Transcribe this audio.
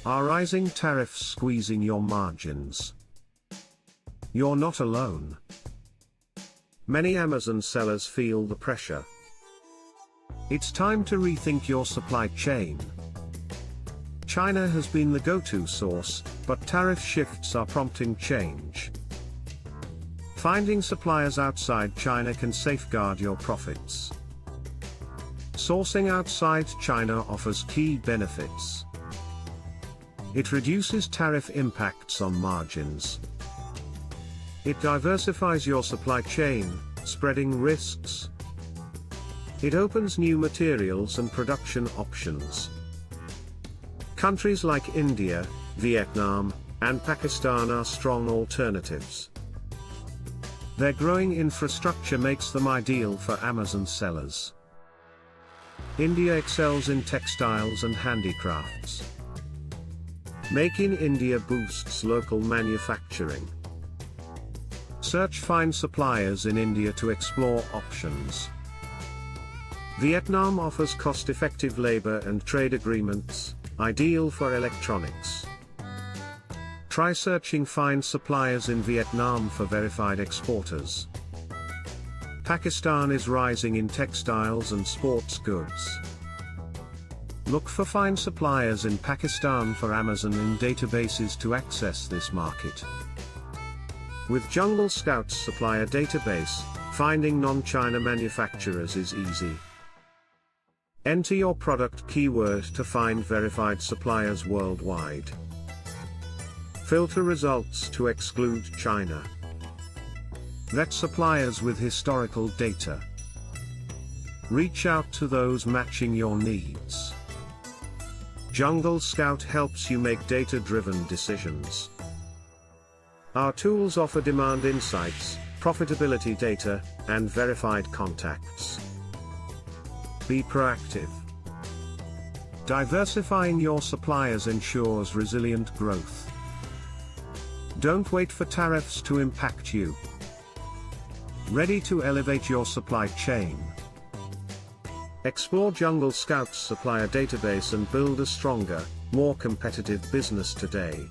Are rising tariffs squeezing your margins? You're not alone. Many Amazon sellers feel the pressure. It's time to rethink your supply chain. China has been the go-to source, but tariff shifts are prompting change. Finding suppliers outside China can safeguard your profits. Sourcing outside China offers key benefits. It reduces tariff impacts on margins. It diversifies your supply chain, spreading risks. It opens new materials and production options. Countries like India, Vietnam, and Pakistan are strong alternatives. Their growing infrastructure makes them ideal for Amazon sellers. India excels in textiles and handicrafts. Make in India boosts local manufacturing. Find suppliers in India to explore options. Vietnam offers cost-effective labor and trade agreements, ideal for electronics. Try searching find suppliers in Vietnam for verified exporters. Pakistan is rising in textiles and sports goods. Look for find suppliers in Pakistan for Amazon in databases to access this market. With Jungle Scout Supplier Database, finding non-China manufacturers is easy. Enter your product keyword to find verified suppliers worldwide. Filter results to exclude China. Vet suppliers with historical data. Reach out to those matching your needs. Jungle Scout helps you make data-driven decisions. Our tools offer demand insights, profitability data, and verified contacts. Be proactive. Diversifying your suppliers ensures resilient growth. Don't wait for tariffs to impact you. Ready to elevate your supply chain? Explore Jungle Scout's supplier database and build a stronger, more competitive business today.